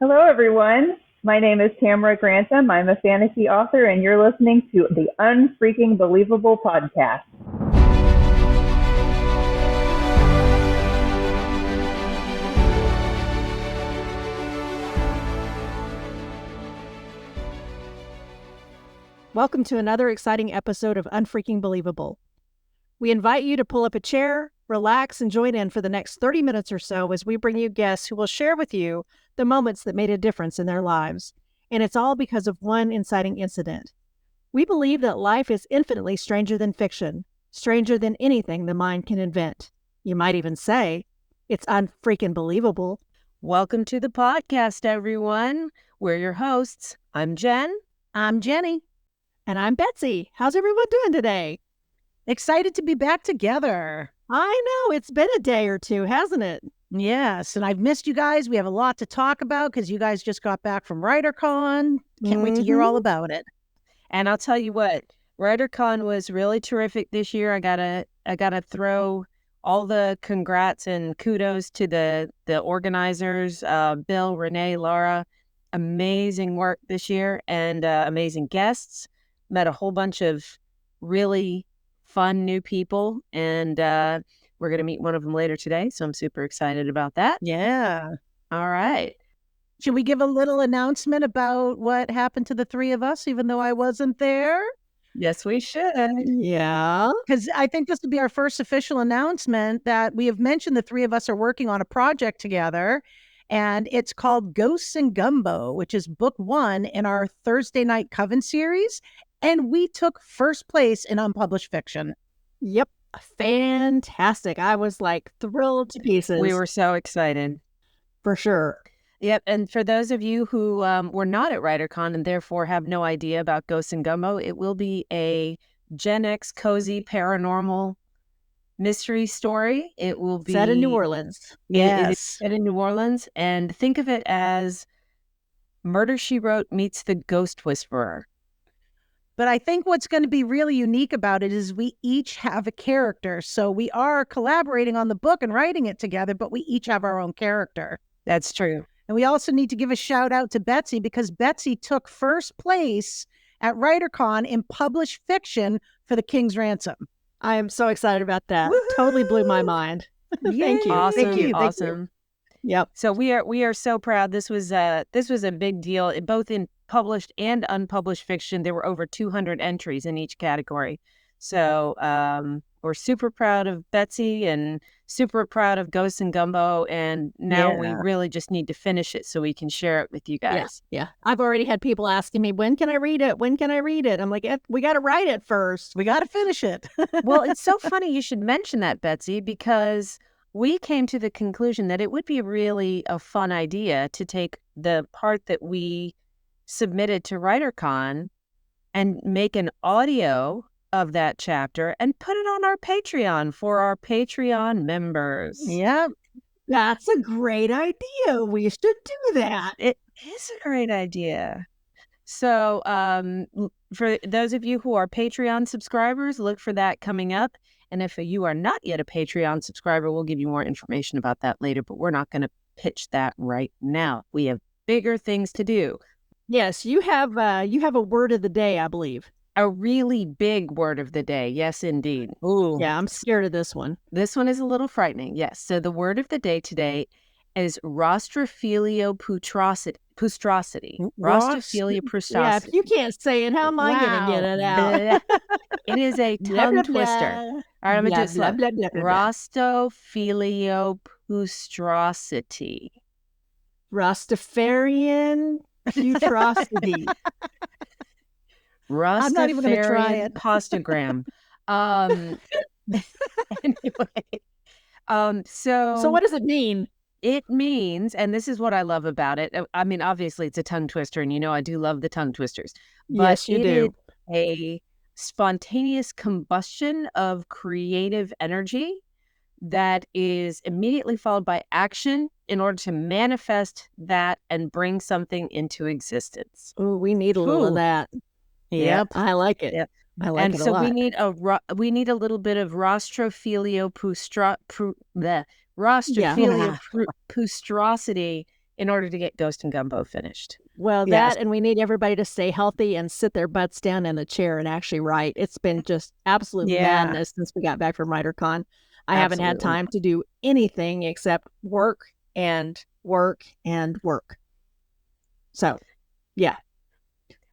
Hello, everyone. My name is Tamara Grantham. I'm a fantasy author, and you're listening to the Unfreaking Believable podcast. Welcome to another exciting episode of Unfreaking Believable. We invite you to pull up a chair, relax, and join in for the next 30 minutes or so as we bring you guests who will share with you the moments that made a difference in their lives. And it's all because of one inciting incident. We believe that life is infinitely stranger than fiction, stranger than anything the mind can invent. You might even say, it's unfreaking believable. Welcome to the podcast, everyone. We're your hosts. I'm Jen. I'm Jenny. And I'm Betsy. How's everyone doing today? Excited to be back together. I know, it's been a day or two, hasn't it? Yes, and I've missed you guys. We have a lot to talk about because you guys just got back from WriterCon. Can't wait to hear all about it. And I'll tell you what, WriterCon was really terrific this year. I gotta throw all the congrats and kudos to the organizers, Bill, Renee, Laura. Amazing work this year and amazing guests. Met a whole bunch of really fun new people, and we're going to meet one of them later today, so I'm super excited about that. Yeah. All right. Should we give a little announcement about what happened to the three of us, even though I wasn't there? Yes, we should. Yeah. Because I think this will be our first official announcement that we have mentioned the three of us are working on a project together, and it's called Ghosts and Gumbo, which is book 1 in our Thursday Night Coven series. And we took first place in unpublished fiction. Yep. Fantastic. I was like thrilled to pieces. We were so excited. For sure. Yep. And for those of you who were not at WriterCon and therefore have no idea about Ghosts and Gumbo, it will be a Gen X cozy paranormal mystery story. It will be set in New Orleans. It is set in New Orleans. And think of it as Murder, She Wrote meets The Ghost Whisperer. But I think what's going to be really unique about it is we each have a character. So we are collaborating on the book and writing it together, but we each have our own character. That's true. And we also need to give a shout out to Betsy because Betsy took first place at WriterCon in published fiction for The King's Ransom. I am so excited about that. Woo-hoo! Totally blew my mind. Thank you. Awesome. Thank you. Awesome. Yep. So we are so proud. This was a big deal, both in published and unpublished fiction. There were over 200 entries in each category. So we're super proud of Betsy and super proud of Ghosts and Gumbo. And now we really just need to finish it so we can share it with you guys. Yeah. I've already had people asking me, when can I read it? When can I read it? I'm like, we got to write it first. We got to finish it. Well, it's so funny you should mention that, Betsy, because we came to the conclusion that it would be really a fun idea to take the part that we submitted to WriterCon and make an audio of that chapter and put it on our Patreon for our Patreon members. Yep. That's a great idea. We should do that. It is a great idea. So for those of you who are Patreon subscribers, look for that coming up. And if you are not yet a Patreon subscriber, we'll give you more information about that later, but we're not going to pitch that right now. We have bigger things to do. Yes, you have a word of the day, I believe. A really big word of the day. Yes, indeed. Ooh. Yeah, I'm scared of this one. This one is a little frightening. Yes. So the word of the day today is rostrophiliopustrosity. Rostrophiliopustrosity. Yeah, if you can't say it, how am I going to get it out? It is a tongue twister. All right, I'm going to do it slow. Rostrophiliopustrosity. Rastafarian putrosity. I'm not even going to try it. Postogram. Anyway. So what does it mean? It means, and this is what I love about it. I mean, obviously it's a tongue twister, and you know I do love the tongue twisters. But yes, you do. Is a spontaneous combustion of creative energy that is immediately followed by action in order to manifest that and bring something into existence. Oh, we need a little of that. Yep, I like it. Yep. I like it a lot. lot. And so we need a little bit of rostrophiliopustrosity in order to get Ghost and Gumbo finished. Well, Yes. that, and we need everybody to stay healthy and sit their butts down in the chair and actually write. It's been just absolute Yeah. madness since we got back from WriterCon. I haven't had Absolutely. time to do anything except work and work and work. So, yeah.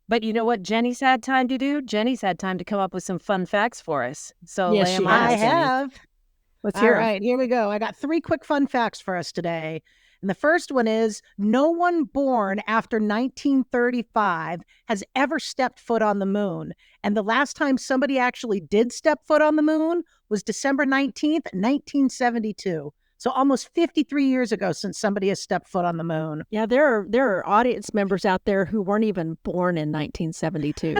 But you know what Jenny's had time to do? Jenny's had time to come up with some fun facts for us. So Yes, lay 'em she on has. I us, Jenny. have. Let's All hear 'em. right, here we go. I got 3 quick fun facts for us today. And the first one is no one born after 1935 has ever stepped foot on the moon. And the last time somebody actually did step foot on the moon was December 19th, 1972. So almost 53 years ago since somebody has stepped foot on the moon. Yeah, there are audience members out there who weren't even born in 1972.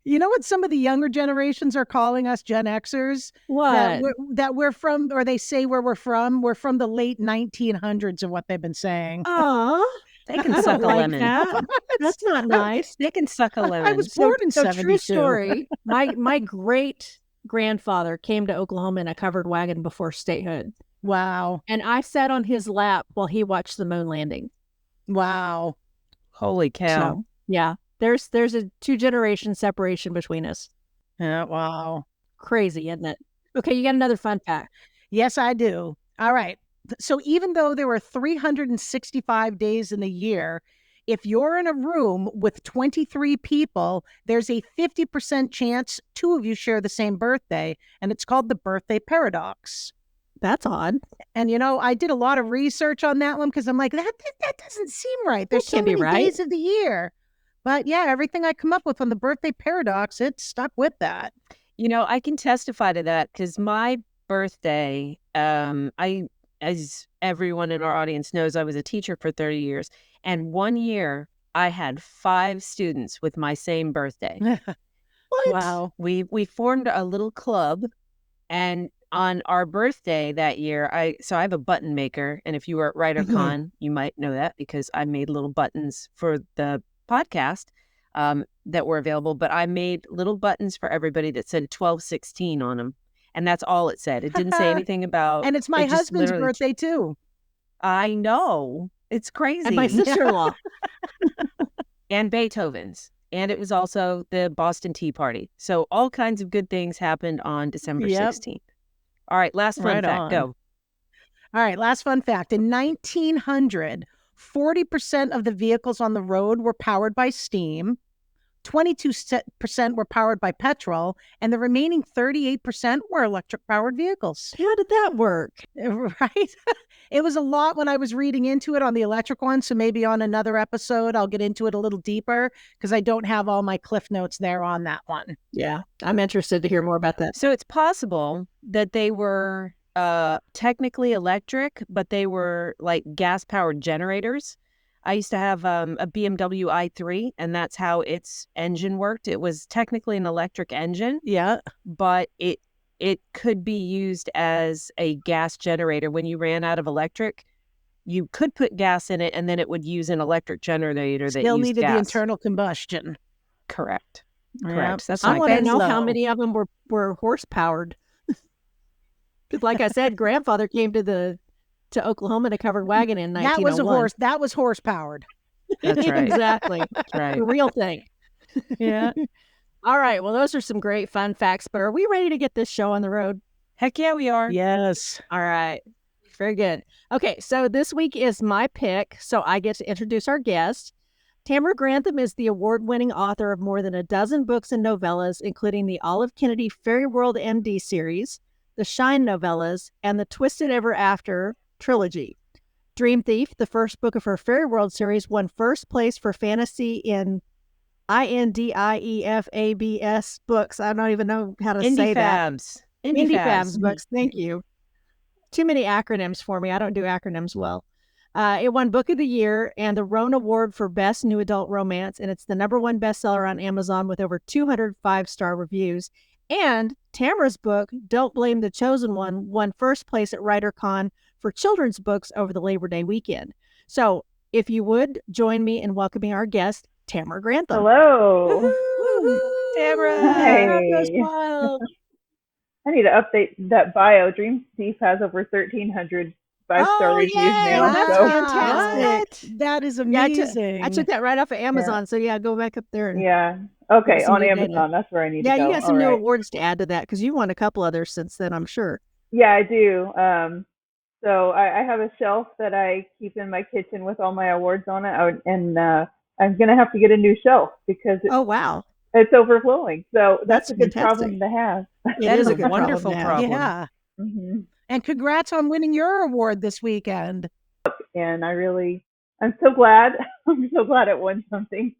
You know what some of the younger generations are calling us Gen Xers? What? That we're from, or they say where we're from. We're from the late 1900s of what they've been saying. Aw, They can I suck don't a like lemon. that. That's not nice. They can suck a lemon. I was born in So 72. true story. My great grandfather came to Oklahoma in a covered wagon before statehood, Wow. and I sat on his lap while he watched the moon landing. Wow. Holy cow. So yeah, there's a 2-generation separation between us. Yeah, wow. Crazy, isn't it? Okay, you got another fun fact. Yes, I do. All right. So even though there are 365 days in the year, if you're in a room with 23 people, there's a 50% chance 2 of you share the same birthday, and it's called the birthday paradox. That's odd. And you know, I did a lot of research on that one because I'm like, that doesn't seem right. There's so can't be many right. days of the year. But yeah, everything I come up with on the birthday paradox, it stuck with that. You know, I can testify to that because my birthday, as everyone in our audience knows, I was a teacher for 30 years. And one year I had 5 students with my same birthday. Wow. We formed a little club, and on our birthday that year, I have a button maker, and if you were at WriterCon, you might know that because I made little buttons for the podcast that were available. But I made little buttons for everybody that said 1216 on them, and that's all it said. It didn't say anything about. And it's my it just husband's literally- birthday too. I know, it's crazy. And my sister-in-law. And Beethoven's. And it was also the Boston Tea Party. So all kinds of good things happened on December 16th. All right, last fun Right fact, on. go. All right, last fun fact. In 1900, 40% of the vehicles on the road were powered by steam, 22% were powered by petrol, and the remaining 38% were electric-powered vehicles. How did that work? Right? It was a lot when I was reading into it on the electric one, so maybe on another episode I'll get into it a little deeper because I don't have all my cliff notes there on that one. Yeah, I'm interested to hear more about that. So it's possible that they were technically electric, but they were like gas-powered generators. I used to have a BMW i3, and that's how its engine worked. It was technically an electric engine, Yeah. but it could be used as a gas generator. When you ran out of electric, you could put gas in it, and then it would use an electric generator that Still used needed gas. the internal combustion. Correct. Yep. Correct. That's I my want to guess. know how low. many of them were horse-powered. Because like I said, grandfather came to Oklahoma in a covered wagon in 1901. That was a horse. That was horse powered. That's right. Exactly. That's right. The real thing. Yeah. All right. Well, those are some great fun facts, but are we ready to get this show on the road? Heck yeah, we are. Yes. All right. Very good. Okay. So this week is my pick. So I get to introduce our guest. Tamara Grantham is the award-winning author of more than a dozen books and novellas, including the Olive Kennedy Fairy World MD series, the Shine novellas, and the Twisted Ever After trilogy. Dream Thief, the first book of her Fairy World series, won first place for fantasy in INDIEFABS books. I don't even know how to say that. Indie IndieFabs books. Thank you. Too many acronyms for me. I don't do acronyms well. It won Book of the Year and the Roan Award for Best New Adult Romance, and it's the #1 bestseller on Amazon with over 200 5-star reviews. And Tamara's book, Don't Blame the Chosen One, won first place at WriterCon for children's books over the Labor Day weekend. So if you would, join me in welcoming our guest, Tamara Grantham. Hello. Woo-hoo! Tamara. Hey. Crowd goes wild. I need to update that bio. Dream Thief has over 1,300 5-star Oh, reviews yay! now. That's So fantastic. What? That is Yeah, amazing. I took that right off of yeah, Amazon. So yeah, go back up there and yeah. give Okay, us some on new data. Amazon, that's where I need to Yeah, you go. got All some new right. awards to add to that because you won a couple others since then, I'm sure. Yeah, I do. So I have a shelf that I keep in my kitchen with all my awards on it, and I'm gonna have to get a new shelf because Oh, wow. it's overflowing. So that's That's a good fantastic. problem to have. It That is is a a good problem wonderful to have. problem. Yeah. hmm And congrats on winning your award this weekend. And I'm so glad. I'm so glad it won something.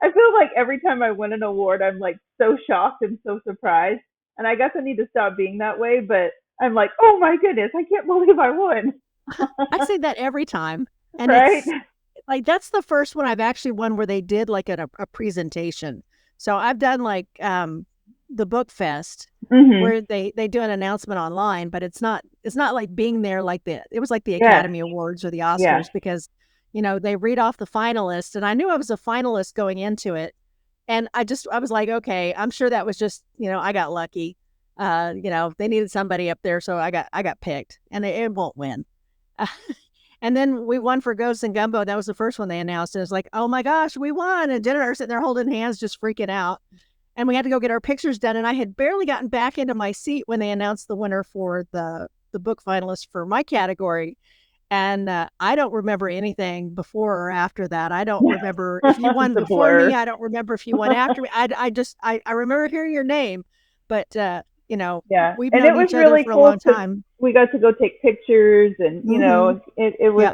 I feel like every time I win an award, I'm like so shocked and so surprised. And I guess I need to stop being that way. But I'm like, oh my goodness, I can't believe I won. I say that every time. And Right? it's like that's the first one I've actually won where they did like a presentation. So I've done like the book fest hmm where they do an announcement online, but it's not like being there like it was like the Yeah. Academy Awards or the Yeah. Oscars because they read off the finalists and I knew I was a finalist going into it. And I was like, okay, I'm sure that was just, I got lucky. They needed somebody up there, so I got picked, and it won't win. And then we won for Ghosts and Gumbo. That was the first one they announced. And it was like, oh my gosh, we won. And Jen and I are sitting there holding hands, just freaking out. And we had to go get our pictures done. And I had barely gotten back into my seat when they announced the winner for the book finalist for my category. And I don't remember anything before or after that. I don't remember if you won It's a before me. blur. I don't remember if you won after me. I remember hearing your name, but Yeah. we've And it known was each other really for a cool long because time. we got to go take pictures and, Mhm. it was Yep.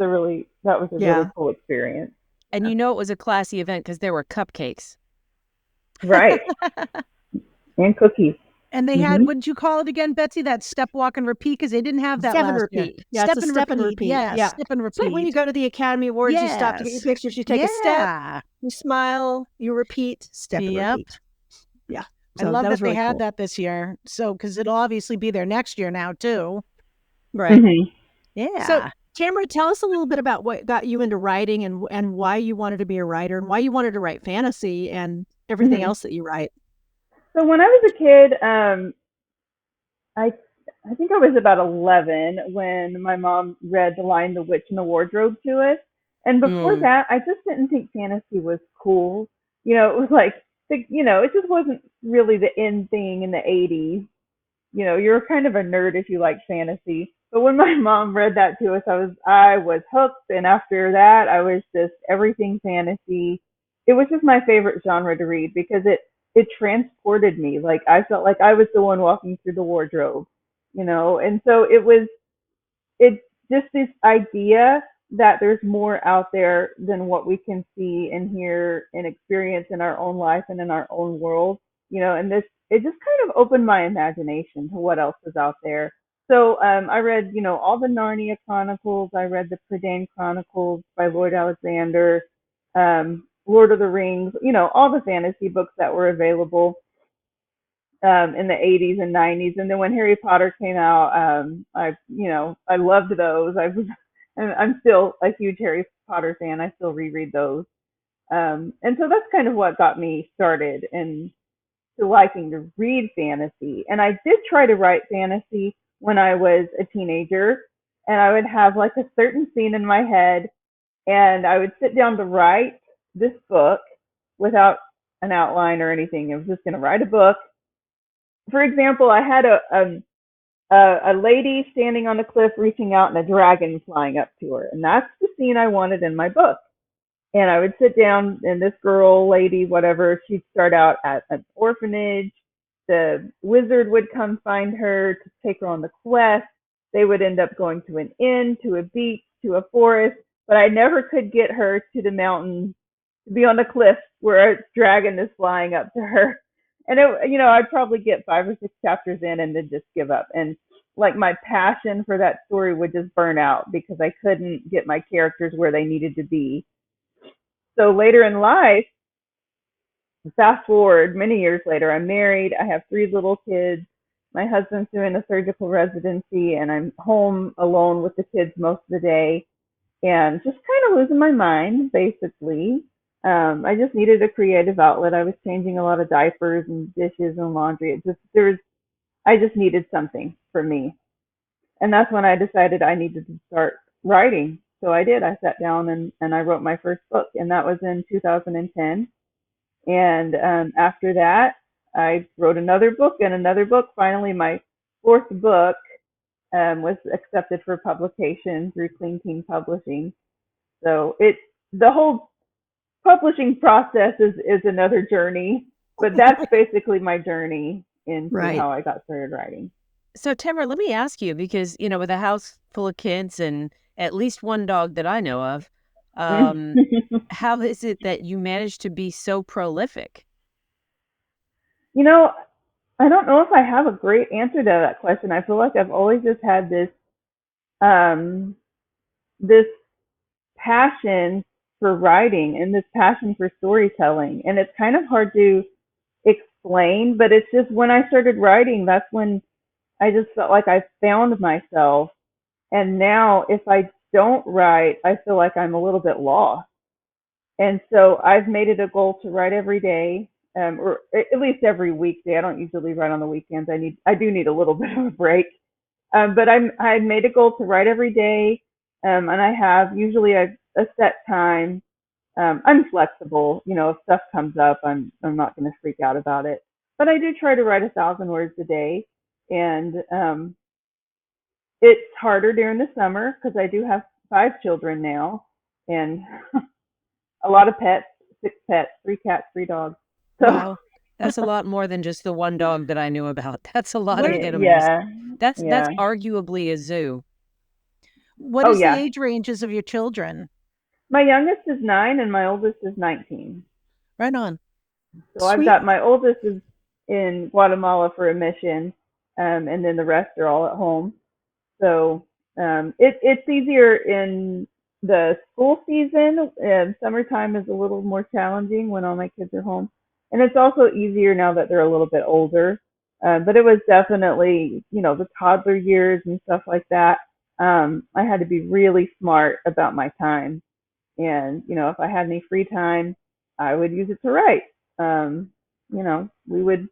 that was a Yeah. really cool experience. And it was a classy event because there were cupcakes. Right. And cookies. And they had, what did you call it again, Betsy? That step, walk, and repeat, because they didn't have that Step and last year. repeat. Yeah, it's a step and repeat. Yeah, step and It's like when you repeat. go to the Academy Awards, you stop to get your Yes. pictures. You take a step, Yeah. you smile, you repeat, step and Yep. repeat. Yeah. I So love that was they really had cool. that this year. So, because it'll obviously be there next year now, too. Right. Mhm. Yeah. So, Tamara, tell us a little bit about what got you into writing and why you wanted to be a writer and why you wanted to write fantasy and everything Mhm. else that you write. So when I was a kid, I think I was about 11 when my mom read The Lion, the Witch, and the Wardrobe to us. And before that, I just didn't think fantasy was cool. It was like, it just wasn't really the in thing in the 80s. You're kind of a nerd if you like fantasy. But when my mom read that to us, I was hooked. And after that, I was just everything fantasy. It was just my favorite genre to read because it transported me. Like I felt like I was the one walking through the wardrobe, And so it's just this idea that there's more out there than what we can see and hear and experience in our own life and in our own world, and it just kind of opened my imagination to what else is out there. So I read, all the Narnia Chronicles. I read the Prydain Chronicles by Lloyd Alexander, Lord of the Rings, all the fantasy books that were available in the 80s and 90s. And then when Harry Potter came out, I loved those. And I'm still a huge Harry Potter fan. I still reread those. And so that's kind of what got me started and to liking to read fantasy. And I did try to write fantasy when I was a teenager, and I would have like a certain scene in my head, and I would sit down to write this book without an outline or anything. I was just going to write a book. For example, I had a lady standing on a cliff reaching out and a dragon flying up to her, and that's the scene I wanted in my book. And I would sit down, and this girl, lady, whatever, she'd start out at an orphanage. The wizard would come find her to take her on the quest. They would end up going to an inn, to a beach, to a forest, but I never could get her to the mountain to be on the cliff where a dragon is flying up to her. And I'd probably get 5 or 6 chapters in and then just give up. And like my passion for that story would just burn out because I couldn't get my characters where they needed to be. So later in life, fast forward many years later, I'm married. I have 3 little kids. My husband's doing a surgical residency, and I'm home alone with the kids most of the day and just kind of losing my mind, basically. I just needed a creative outlet. I was changing a lot of diapers and dishes and laundry. I just needed something for me. And that's when I decided I needed to start writing. So I did. I sat down and I wrote my first book, and that was in 2010. And after that, I wrote another book and another book. Finally, my fourth book was accepted for publication through Clean King Publishing. So the whole publishing process is another journey, but that's basically my journey into Right. how I got started writing. So, Tamara, let me ask you, because, with a house full of kids and at least one dog that I know of, how is it that you managed to be so prolific? You know, I don't know if I have a great answer to that question. I feel like I've always just had this passion for writing and this passion for storytelling, and it's kind of hard to explain, but it's just when I started writing, that's when I just felt like I found myself. And now if I don't write, I feel like I'm a little bit lost. And so I've made it a goal to write every day, or at least every weekday. I don't usually write on the weekends. I do need a little bit of a break. But I made a goal to write every day, and I have usually a set time. I'm flexible. If stuff comes up, I'm not going to freak out about it. But I do try to write 1,000 words a day, and it's harder during the summer because I do have 5 children now, and a lot of pets, 6 pets, 3 cats, 3 dogs. So Wow. That's a lot more than just the one dog that I knew about. That's a lot of animals. yeah, That's yeah. arguably a zoo. What Oh, is yeah. the age ranges of your children? My youngest is 9 and my oldest is 19. Right on. So I've Sweet. got my oldest is in Guatemala for a mission, and then the rest are all at home. So it's easier in the school season. Summertime is a little more challenging when all my kids are home, and it's also easier now that they're a little bit older. But it was definitely, the toddler years and stuff like that. I had to be really smart about my time, and if I had any free time, I would use it to write. We would.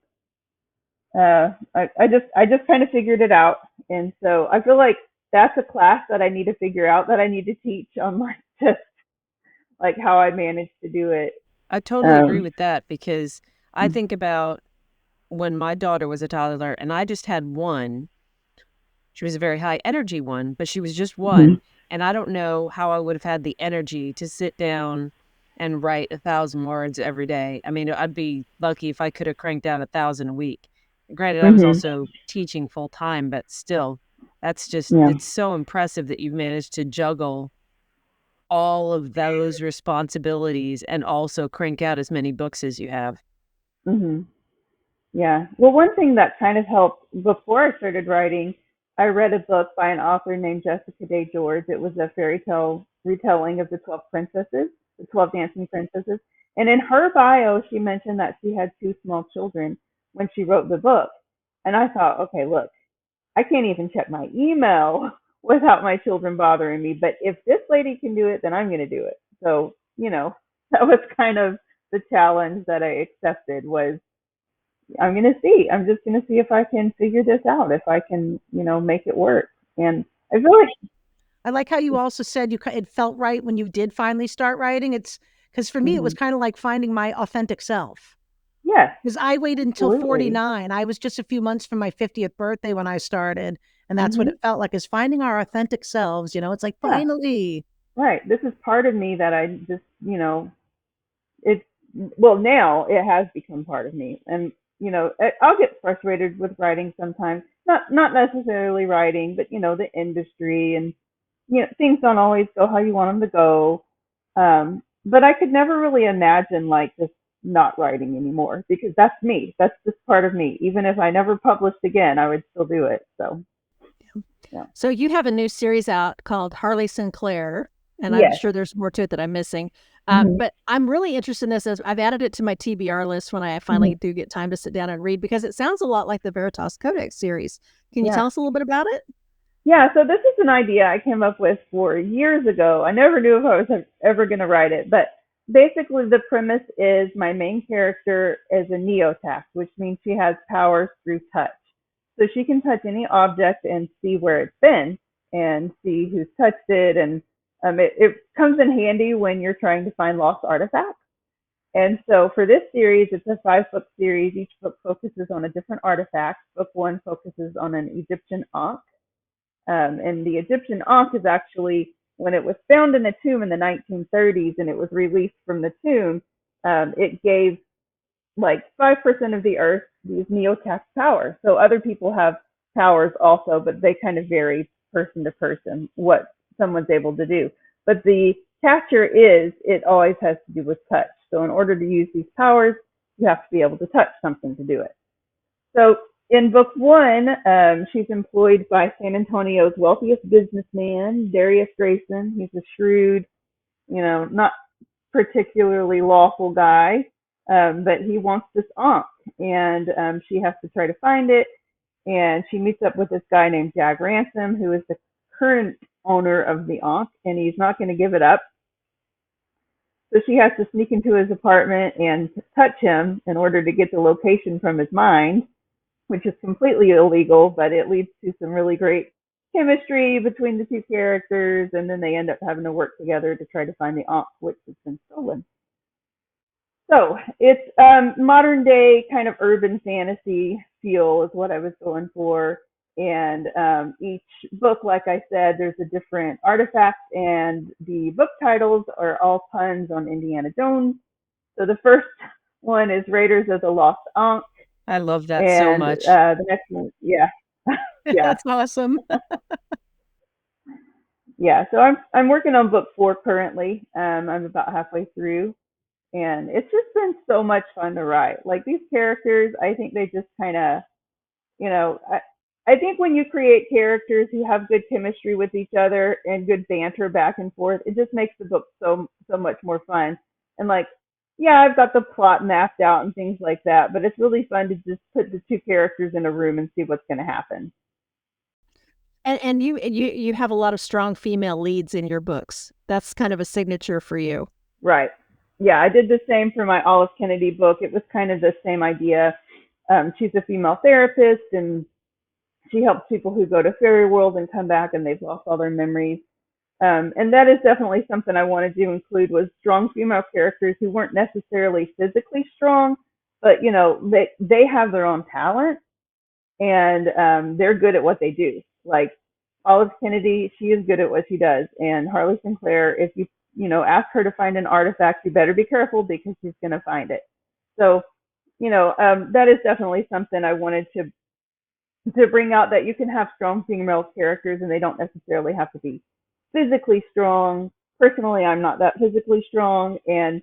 I just kind of figured it out, and so I feel like that's a class that I need to figure out, that I need to teach on just like how I managed to do it. I totally agree with that, because I think about when my daughter was a toddler and I just had one. She was a very high energy one, but she was just one. And I don't know how I would have had the energy to sit down and write 1,000 words every day. I mean, I'd be lucky if I could have cranked out 1,000 a week. Granted, I was also teaching full time, but still, that's just, it's so impressive that you've managed to juggle all of those responsibilities and also crank out as many books as you have. Yeah. Well, one thing that kind of helped before I started writing, I read a book by an author named Jessica Day George. It was a fairy tale retelling of the 12 princesses, the 12 dancing princesses. And in her bio, she mentioned that she had 2 small children when she wrote the book. And I thought, okay, look, I can't even check my email without my children bothering me. But if this lady can do it, then I'm going to do it. So, that was kind of the challenge that I accepted, was I'm just going to see if I can figure this out, if I can, make it work. And I feel like, I like how you also said it felt right when you did finally start writing. It's because for me, it was kind of like finding my authentic self. yes, Because I waited until absolutely. 49. I was just a few months from my 50th birthday when I started. And that's what it felt like, is finding our authentic selves. It's like, finally. Right. This is part of me that I just, now it has become part of me. And, I'll get frustrated with writing sometimes. Not necessarily writing, but, the industry, and, things don't always go how you want them to go. But I could never really imagine like just not writing anymore, because that's me. That's just part of me. Even if I never published again, I would still do it. So, yeah. So you have a new series out called Harley Sinclair, and I'm Yes. sure there's more to it that I'm missing. But I'm really interested in this, as I've added it to my TBR list when I finally do get time to sit down and read, because it sounds a lot like the Veritas Codex series. Can you Yeah. tell us a little bit about it? Yeah, so this is an idea I came up with 4 years ago. I never knew if I was ever going to write it, but basically the premise is my main character is a neotact, which means she has powers through touch. So she can touch any object and see where it's been and see who's touched it. And it comes in handy when you're trying to find lost artifacts. And so for this series, it's a 5-book series. Each book focuses on a different artifact. Book 1 focuses on an Egyptian ankh. And the Egyptian ankh is actually, when it was found in a tomb in the 1930s and it was released from the tomb, it gave like 5% of the earth these neotach powers. So other people have powers also, but they kind of vary person to person what someone's able to do. But the catcher is, it always has to do with touch. So in order to use these powers, you have to be able to touch something to do it. So in book 1, she's employed by San Antonio's wealthiest businessman, Darius Grayson. He's a shrewd, not particularly lawful guy, but he wants this ankh, and she has to try to find it. And she meets up with this guy named Tamara Grantham, who is the current owner of the ankh, and he's not going to give it up. So she has to sneak into his apartment and touch him in order to get the location from his mind, which is completely illegal, but it leads to some really great chemistry between the two characters, and then they end up having to work together to try to find the ankh, which has been stolen. So it's modern day kind of urban fantasy feel is what I was going for. And each book, like I said, there's a different artifact, and the book titles are all puns on Indiana Jones. So the first one is Raiders of the Lost Ankh. I love that so much. The next one, yeah. That's awesome. Yeah, so I'm working on book 4 currently. I'm about halfway through, and it's just been so much fun to write. Like, these characters, I think they just kind of, I think when you create characters who have good chemistry with each other and good banter back and forth, it just makes the book so much more fun. And like, yeah, I've got the plot mapped out and things like that, but it's really fun to just put the two characters in a room and see what's going to happen. And you have a lot of strong female leads in your books. That's kind of a signature for you. Right. Yeah, I did the same for my Olive Kennedy book. It was kind of the same idea. She's a female therapist, and she helps people who go to fairy world and come back and they've lost all their memories. And that is definitely something I wanted to include, was strong female characters who weren't necessarily physically strong, but they have their own talent, and they're good at what they do. Like Olive Kennedy, she is good at what she does, and Harley Sinclair, if you ask her to find an artifact, you better be careful because she's going to find it. So that is definitely something I wanted to bring out, that you can have strong female characters and they don't necessarily have to be physically strong. Personally, I'm not that physically strong, and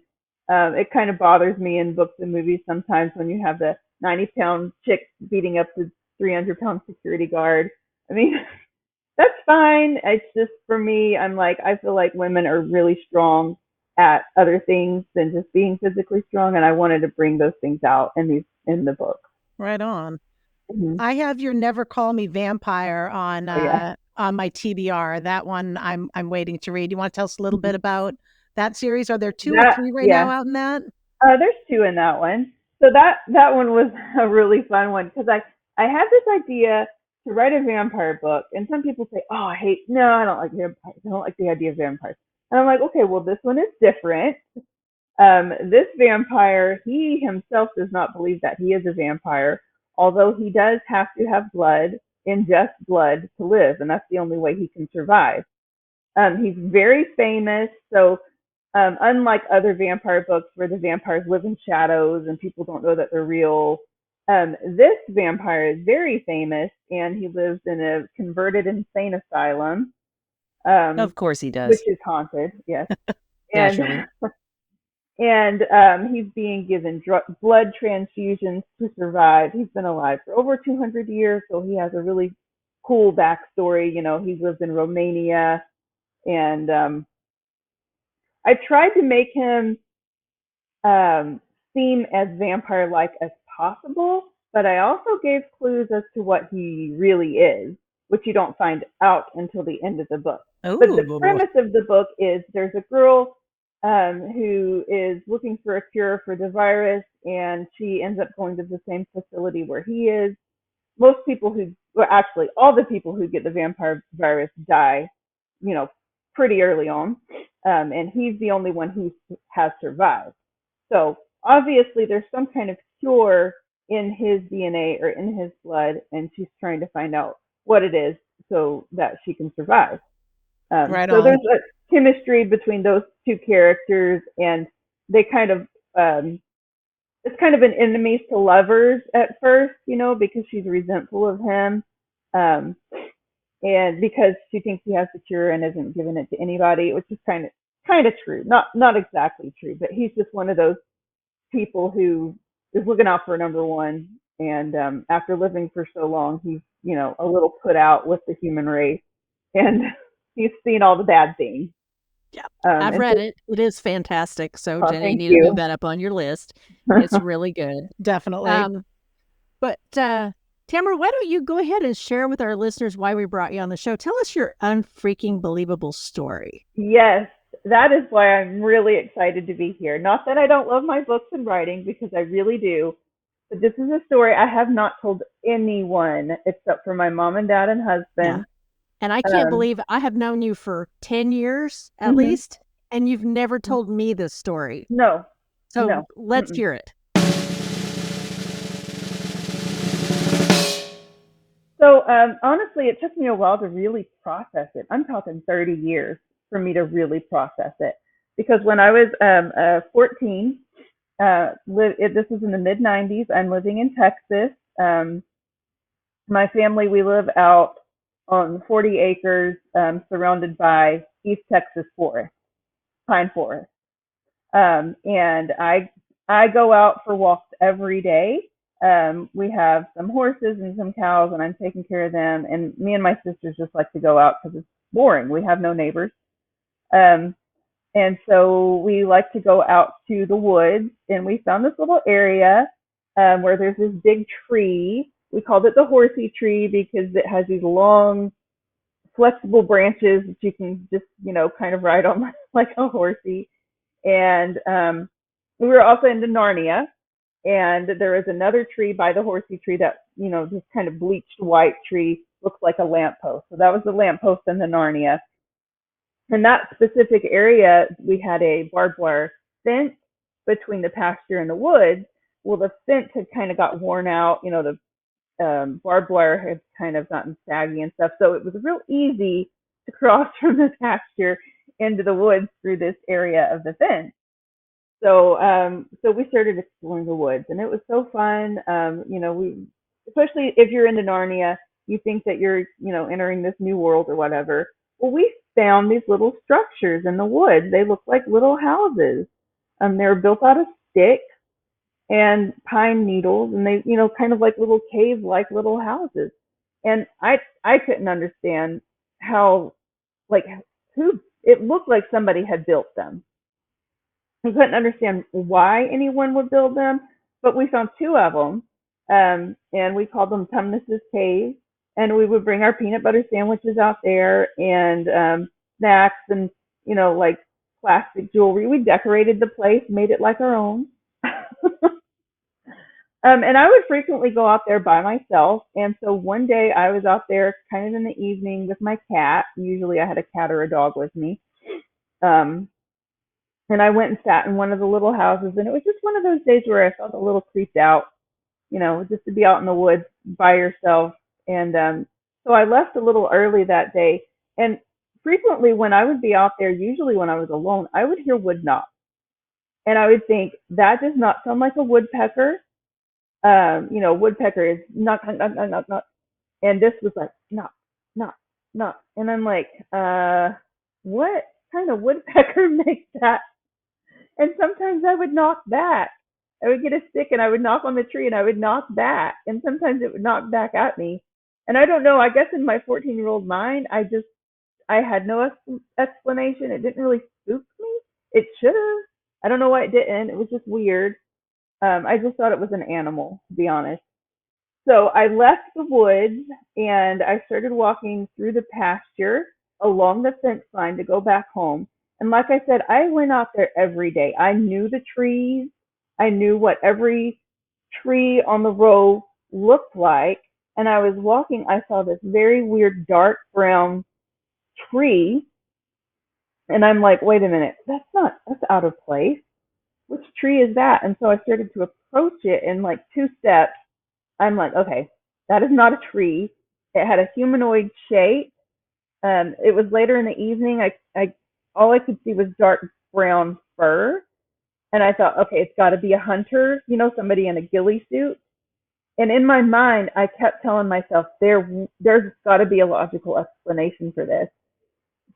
it kind of bothers me in books and movies sometimes when you have the 90-pound chick beating up the 300-pound security guard. I mean, that's fine. It's just, for me, I feel like women are really strong at other things than just being physically strong, and I wanted to bring those things out in the book. Right on. Mm-hmm. I have your Never Call Me Vampire on my TBR. That one I'm waiting to read. You want to tell us a little bit about that series? Are there 2 or 3 right now out in that? There's 2 in that one. So that one was a really fun one, because I had this idea to write a vampire book, and some people say, "Oh, I don't like vampires. I don't like the idea of vampires." And I'm like, okay, well, this one is different. This vampire, he himself does not believe that he is a vampire, although he does have to have blood, ingest blood to live, and that's the only way he can survive. He's very famous, so unlike other vampire books where the vampires live in shadows and people don't know that they're real, this vampire is very famous, and he lives in a converted insane asylum. Of course he does. Which is haunted, yes. Naturally. And he's being given blood transfusions to survive. He's been alive for over 200 years, so he has a really cool backstory. He lives in Romania, and I tried to make him seem as vampire-like as possible, but I also gave clues as to what he really is, which you don't find out until the end of the book. Ooh, but the premise of the book is there's a girl who is looking for a cure for the virus, and she ends up going to the same facility where he is. most people well, actually, all the people who get the vampire virus die, pretty early on. And he's the only one who has survived. So obviously there's some kind of cure in his DNA or in his blood, and she's trying to find out what it is so that she can survive. Right so on. there's a chemistry between those two characters, and they kind of it's kind of an enemies to lovers at first, because she's resentful of him, and because she thinks he has the cure and isn't giving it to anybody, which is kind of true, not exactly true, but he's just one of those people who is looking out for number one, and after living for so long, he's a little put out with the human race, and he's seen all the bad things. Yeah, I've read it. It is fantastic. So, Jenny, you thank need to move you. that up on your list. It's really good. Definitely. But Tamara, why don't you go ahead and share with our listeners why we brought you on the show? Tell us your unfreaking believable story. Yes, that is why I'm really excited to be here. Not that I don't love my books and writing, because I really do. But this is a story I have not told anyone except for my mom and dad and husband. Yeah. And I can't believe I have known you for 10 years at least, and you've never told me this story. No. So no. let's hear it. So honestly, it took me a while to really process it. I'm talking 30 years for me to really process it. Because when I was 14, this was in the mid-90s, I'm living in Texas. My family, we live out on 40 acres surrounded by East Texas forest, pine forest. And I go out for walks every day. We have some horses and some cows, and I'm taking care of them. And me and my sisters just like to go out because it's boring. We have no neighbors. And so we like to go out to the woods, and we found this little area where there's this big tree. We called it the horsey tree because it has these long, flexible branches that you can just, kind of ride on like a horsey. And we were also into Narnia. And there is another tree by the horsey tree that, this kind of bleached white tree looks like a lamppost. So that was the lamppost in the Narnia. In that specific area, we had a barbed wire fence between the pasture and the woods. Well, the fence had kind of got worn out. The barbed wire had kind of gotten saggy and stuff. So it was real easy to cross from the pasture into the woods through this area of the fence. So we started exploring the woods, and it was so fun. Especially if you're into Narnia, you think that you're, entering this new world or whatever. Well, we found these little structures in the woods. They looked like little houses. They were built out of sticks and pine needles, and they, kind of like little cave-like little houses. And I couldn't understand how, it looked like somebody had built them. I couldn't understand why anyone would build them, but we found two of them, and we called them Tumnus's Cave. And we would bring our peanut butter sandwiches out there, and snacks, and like plastic jewelry. We decorated the place, made it like our own. And I would frequently go out there by myself. And so one day I was out there kind of in the evening with my cat. Usually I had a cat or a dog with me. And I went and sat in one of the little houses, and it was just one of those days where I felt a little creeped out, just to be out in the woods by yourself. And so I left a little early that day. And frequently when I would be out there, usually when I was alone, I would hear wood knocks. And I would think, that does not sound like a woodpecker. Woodpecker is knock, knock, knock, knock, knock, knock. And this was like, knock, knock, knock. And I'm like, what kind of woodpecker makes that? And sometimes I would knock back. I would get a stick and I would knock on the tree and I would knock back. And sometimes it would knock back at me. And I don't know, I guess in my 14-year-old mind, I had no explanation. It didn't really spook me. It should have. I don't know why it didn't. It was just weird. I just thought it was an animal, to be honest. So I left the woods and I started walking through the pasture along the fence line to go back home. And like I said, I went out there every day. I knew the trees. I knew what every tree on the row looked like. and I was walking, I saw this very weird dark brown tree, and I'm like, wait a minute, that's out of place. Which tree is that? And so I started to approach it in like 2 steps. I'm like, okay, that is not a tree. It had a humanoid shape. It was later in the evening. I all I could see was dark brown fur, and I thought, okay, it's got to be a hunter, somebody in a ghillie suit. And in my mind, I kept telling myself, there's got to be a logical explanation for this.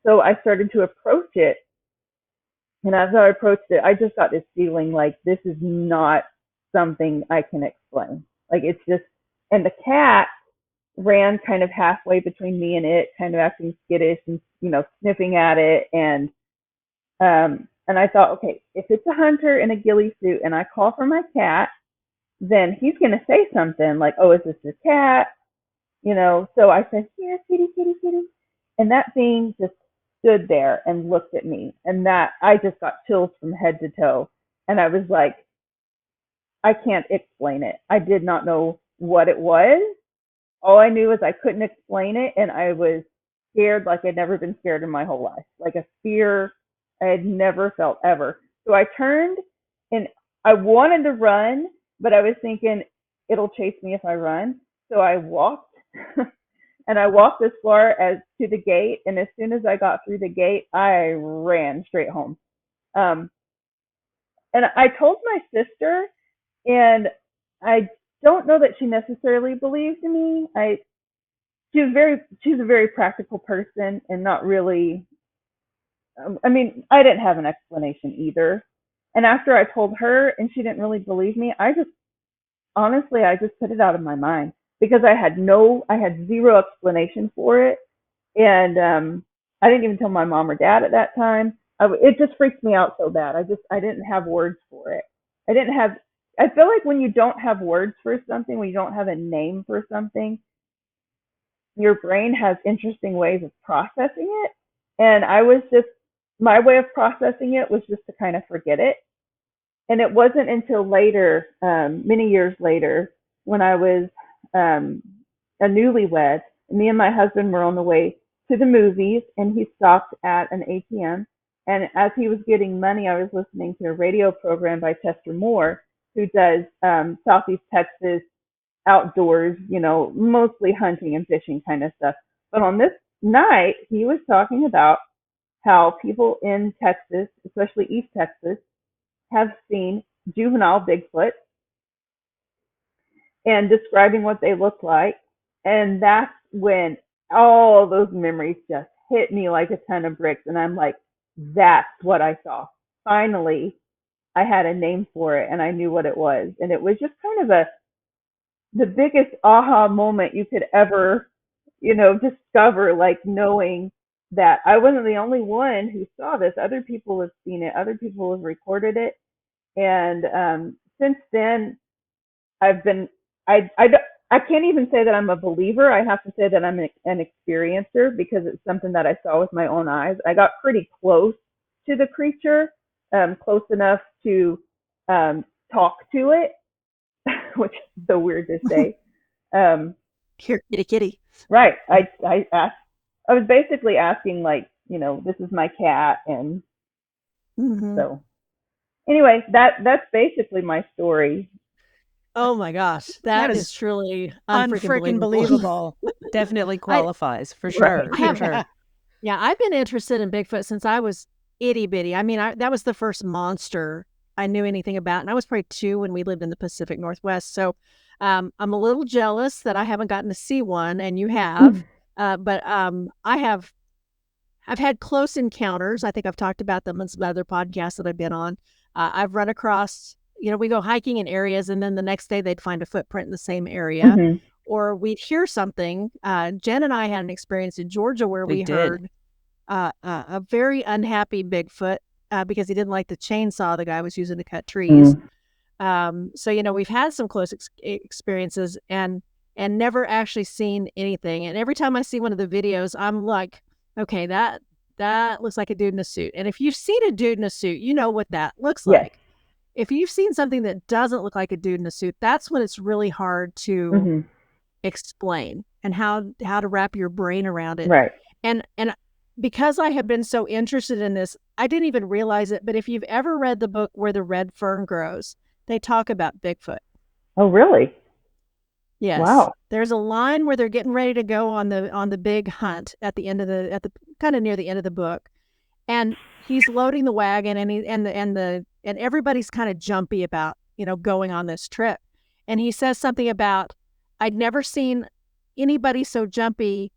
So I started to approach it, and as I approached it, I just got this feeling like this is not something I can explain. Like it's just, and the cat ran kind of halfway between me and it, kind of acting skittish and sniffing at it, and I thought, okay, if it's a hunter in a ghillie suit and I call for my cat, then he's gonna say something like, "Oh, is this your cat?" So I said, "Here, kitty, kitty, kitty," and that thing just stood there and looked at me, and that I just got chills from head to toe, and I was like, I can't explain it. I did not know what it was. All I knew is I couldn't explain it, and I was scared like I'd never been scared in my whole life, like a fear I had never felt ever. So I turned, and I wanted to run, but I was thinking it'll chase me if I run. So I walked, and I walked as far as to the gate, and as soon as I got through the gate, I ran straight home. And I told my sister, and I don't know that she necessarily believed me. She's a very practical person, and not really. I didn't have an explanation either. And after I told her, and she didn't really believe me, I just put it out of my mind because I had zero explanation for it, and I didn't even tell my mom or dad at that time. It just freaked me out so bad. I didn't have words for it. I feel like when you don't have words for something, when you don't have a name for something, your brain has interesting ways of processing it. And my way of processing it was just to kind of forget it. And it wasn't until later, many years later, when I was a newlywed, me and my husband were on the way to the movies, and he stopped at an ATM. And as he was getting money, I was listening to a radio program by Chester Moore, who does Southeast Texas outdoors, mostly hunting and fishing kind of stuff. But on this night, he was talking about how people in Texas, especially East Texas, have seen juvenile Bigfoot and describing what they look like. And that's when all those memories just hit me like a ton of bricks. And I'm like, that's what I saw. Finally, I had a name for it, and I knew what it was. And it was just kind of the biggest aha moment you could ever, discover, like knowing that I wasn't the only one who saw this. Other people have seen it. Other people have recorded it. And since then, I can't even say that I'm a believer. I have to say that I'm an experiencer because it's something that I saw with my own eyes. I got pretty close to the creature, close enough to talk to it, which is so weird to say. Here, kitty, kitty. Right. I was basically asking, like, this is my cat, and so anyway, that's basically my story. Oh my gosh, that is truly unfreaking believable. Definitely qualifies for sure. Right. For sure. Yeah, I've been interested in Bigfoot since I was itty bitty. That was the first monster I knew anything about, and I was probably 2 when we lived in the Pacific Northwest. So I'm a little jealous that I haven't gotten to see one, and you have. But I've had close encounters. I think I've talked about them on some other podcasts that I've been on. I've run across, we go hiking in areas, and then the next day they'd find a footprint in the same area, or we'd hear something. Jen and I had an experience in Georgia where we heard a very unhappy Bigfoot because he didn't like the chainsaw the guy was using to cut trees. So, we've had some close experiences and never actually seen anything. And every time I see one of the videos, I'm like, okay, that looks like a dude in a suit. And if you've seen a dude in a suit, you know what that looks like. If you've seen something that doesn't look like a dude in a suit, that's when it's really hard to explain and how to wrap your brain around it. Right. And because I have been so interested in this, I didn't even realize it. But if you've ever read the book Where the Red Fern Grows, they talk about Bigfoot. Oh, really? Yes. Wow. There's a line where they're getting ready to go on the big hunt at the end of the kind of near the end of the book, and he's loading the wagon, and everybody's kind of jumpy about going on this trip, and he says something about, I'd never seen anybody so jumpy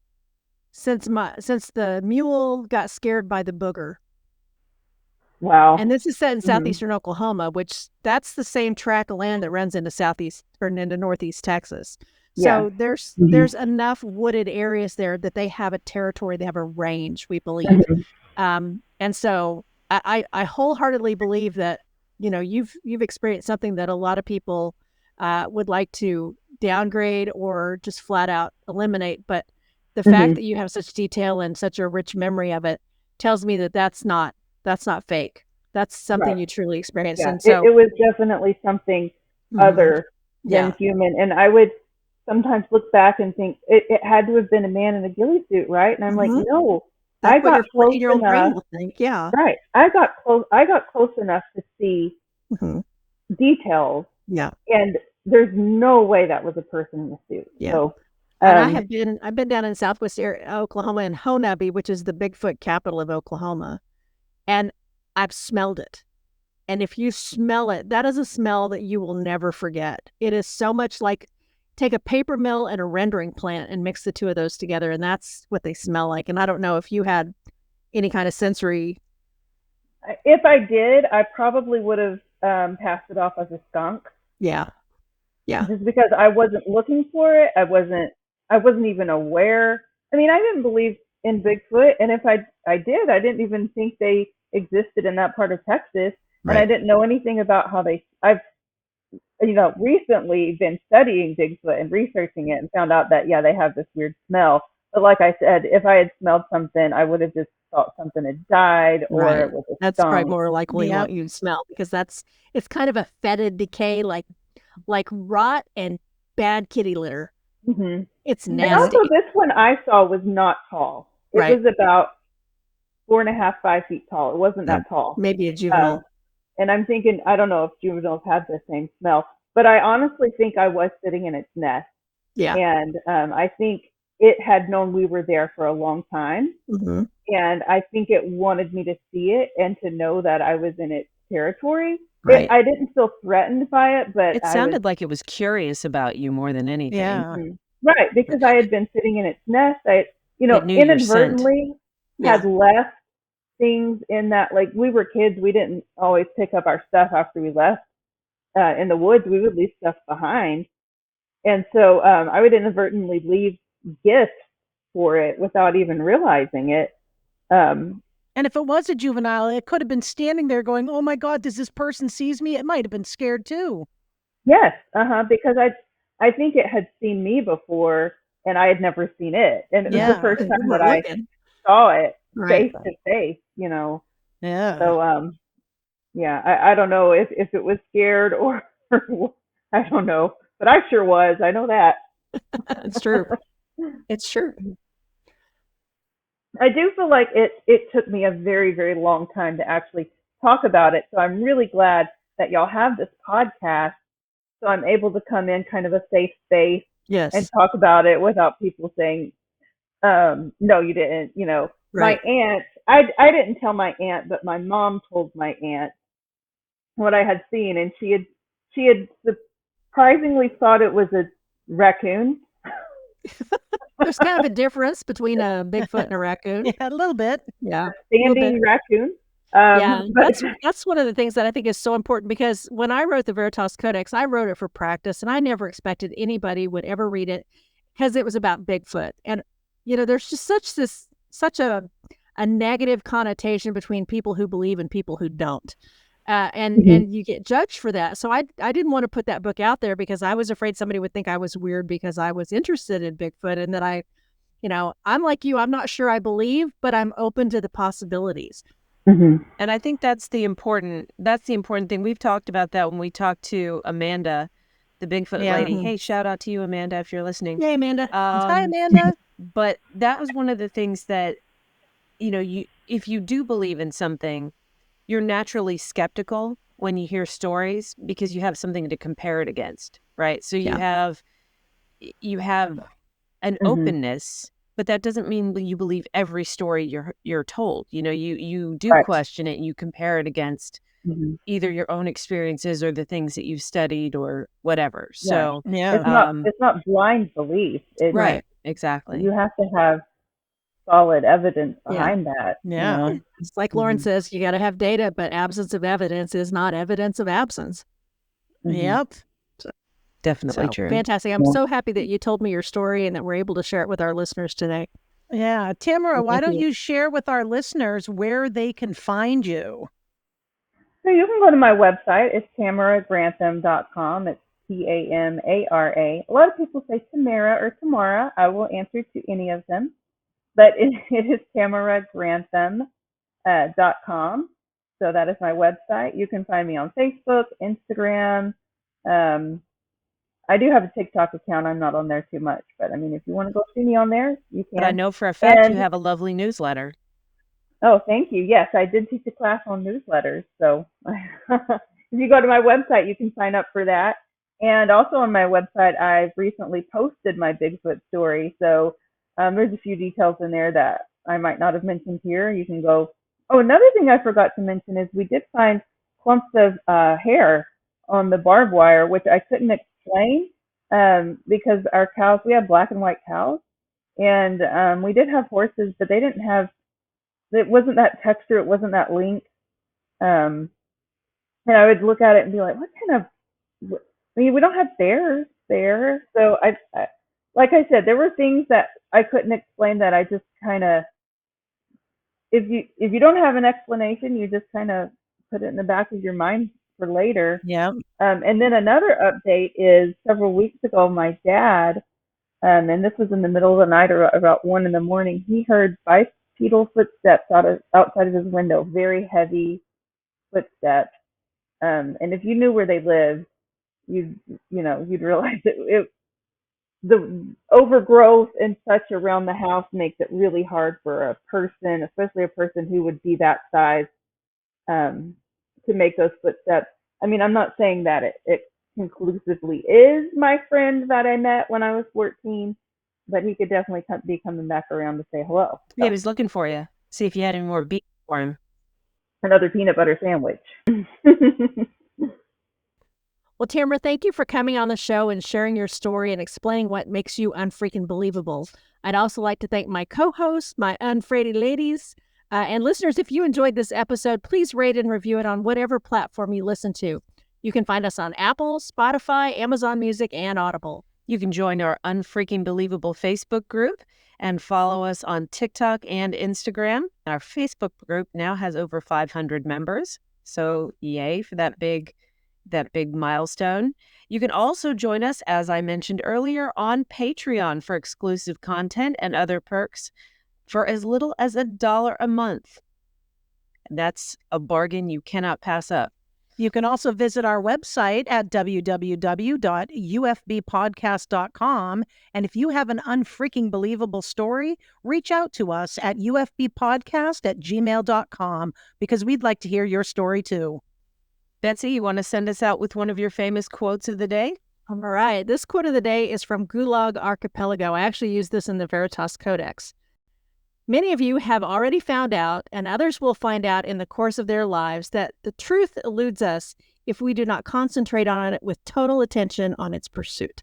since the mule got scared by the booger. Wow. And this is set in southeastern Oklahoma, which that's the same tract of land that runs into into northeast Texas. So there's enough wooded areas there that they have a territory, they have a range, we believe. And so I wholeheartedly believe that you've experienced something that a lot of people would like to downgrade or just flat out eliminate. But the fact that you have such detail and such a rich memory of it tells me that that's not fake. That's something you truly experienced. Yeah. And so it was definitely something other than human. And I would sometimes look back and think it had to have been a man in a ghillie suit, right? And I'm like, no, that's I got close your own brain enough. will think. Yeah. Right. I got close enough to see details. Yeah. And there's no way that was a person in a suit. Yeah. So, and I've been down in southwest Oklahoma in Honabbe, which is the Bigfoot capital of Oklahoma, and I've smelled it. And if you smell it, that is a smell that you will never forget. It is so much like take a paper mill and a rendering plant and mix the two of those together, and that's what they smell like. And I don't know if you had any kind of sensory. If I did, I probably would have passed it off as a skunk. Yeah. Yeah. Just because I wasn't looking for it. I wasn't even aware. I mean, I didn't believe in Bigfoot. And if I did, I didn't even think they existed in that part of Texas. Right. And I didn't know anything about how I've recently been studying Bigfoot and researching it and found out that, they have this weird smell. But like I said, if I had smelled something, I would have just thought something had died or it was a That's skunk. probably more likely what you smell, because it's kind of a fetid decay, like rot and bad kitty litter. Mm-hmm. It's nasty. And also, this one I saw was not tall. It was about 4.5, 5 feet tall. It wasn't that tall. Maybe a juvenile. And I'm thinking, I don't know if juveniles have the same smell, but I honestly think I was sitting in its nest. Yeah. And I think it had known we were there for a long time. Mm-hmm. And I think it wanted me to see it and to know that I was in its territory. Right. I didn't feel threatened by it, but it sounded like it was curious about you more than anything. Yeah. Mm-hmm. Right, because I had been sitting in its nest. I, inadvertently had left things in that. Like, we were kids, we didn't always pick up our stuff after we left in the woods. We would leave stuff behind, and so I would inadvertently leave gifts for it without even realizing it. And if it was a juvenile, it could have been standing there going, "Oh my God, does this person sees me?" It might have been scared too. Yes, because I think it had seen me before, and I had never seen it, and it was the first time that I saw it face to face. Yeah. So I don't know if it was scared or I don't know, but I sure was. I know that. It's true. It's true. I do feel like it took me a very, very long time to actually talk about it. So I'm really glad that y'all have this podcast. So I'm able to come in kind of a safe space and talk about it without people saying, no, you didn't. Right. My aunt, I didn't tell my aunt, but my mom told my aunt what I had seen. And she had surprisingly thought it was a raccoon. There's kind of a difference between a Bigfoot and a raccoon. Yeah, a little bit. Yeah. Standing raccoon. That's one of the things that I think is so important, because when I wrote the Veritas Codex, I wrote it for practice, and I never expected anybody would ever read it because it was about Bigfoot. And, there's just such a negative connotation between people who believe and people who don't. And you get judged for that. So I didn't want to put that book out there because I was afraid somebody would think I was weird because I was interested in Bigfoot, and that I'm like you, I'm not sure I believe, but I'm open to the possibilities. Mm-hmm. And I think that's the important thing. We've talked about that when we talked to Amanda the Bigfoot Yeah. lady. Hey, shout out to you, Amanda, if you're listening. Yay, Amanda. Hi, Amanda. But that was one of the things that, if you do believe in something, you're naturally skeptical when you hear stories because you have something to compare it against, right? So you have an openness, but that doesn't mean you believe every story you're told. You do question it and you compare it against either your own experiences or the things that you've studied or whatever. So it's not blind belief. right, exactly. You have to have solid evidence behind that. Yeah. It's like Lauren says, you got to have data, but absence of evidence is not evidence of absence. Yep. Definitely true. Fantastic. I'm so happy that you told me your story and that we're able to share it with our listeners today. Yeah. Tamara, why don't you share with our listeners where they can find you? So you can go to my website. It's tamaragrantham.com. It's Tamara. A lot of people say Tamara or Tamara. I will answer to any of them. But it is tamaragrantham.com. So that is my website. You can find me on Facebook, Instagram. I do have a TikTok account. I'm not on there too much. But I mean, if you want to go see me on there, you can. But I know for a fact you have a lovely newsletter. Oh, thank you. Yes, I did teach a class on newsletters. So if you go to my website, you can sign up for that. And also on my website, I've recently posted my Bigfoot story. So there's a few details in there that I might not have mentioned here. You can go. Oh, another thing I forgot to mention is we did find clumps of hair on the barbed wire, which I couldn't explain because our cows, we have black and white cows. And we did have horses, but they didn't have, it wasn't that texture, it wasn't that link. And I would look at it and be like, what kind of, I mean, we don't have bears there. So I like I said, there were things that I couldn't explain that I just kind of, if you don't have an explanation, you just kind of put it in the back of your mind for later. Yeah. And then another update is several weeks ago, my dad, and this was in the middle of the night or about 1 a.m, he heard bipedal footsteps outside of his window, very heavy footsteps. And if you knew where they lived, you'd realize the overgrowth and such around the house makes it really hard for a person, especially a person who would be that size, to make those footsteps. I mean, I'm not saying that it conclusively is my friend that I met when I was 14, but he could definitely be coming back around to say hello. So, he was looking for you. See if you had any more beef for him. Another peanut butter sandwich. Well, Tamara, thank you for coming on the show and sharing your story and explaining what makes you unfreaking believable. I'd also like to thank my co-hosts, my unfraid ladies, and listeners. If you enjoyed this episode, please rate and review it on whatever platform you listen to. You can find us on Apple, Spotify, Amazon Music, and Audible. You can join our Unfreaking Believable Facebook group and follow us on TikTok and Instagram. Our Facebook group now has over 500 members, so yay for that big milestone. You can also join us, as I mentioned earlier, on Patreon for exclusive content and other perks for as little as $1 a month. And that's a bargain you cannot pass up. You can also visit our website at www.ufbpodcast.com. And if you have an unfreaking believable story, reach out to us at ufbpodcast@gmail.com because we'd like to hear your story too. Betsy, you want to send us out with one of your famous quotes of the day? All right. This quote of the day is from Gulag Archipelago. I actually used this in the Veritas Codex. Many of you have already found out, and others will find out in the course of their lives, that the truth eludes us if we do not concentrate on it with total attention on its pursuit.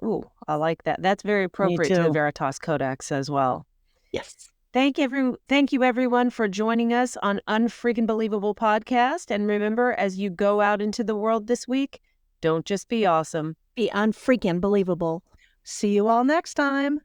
Ooh, I like that. That's very appropriate to the Veritas Codex as well. Yes. Thank you, everyone, for joining us on Unfreaking Believable Podcast. And remember, as you go out into the world this week, don't just be awesome. Be unfreaking believable. See you all next time.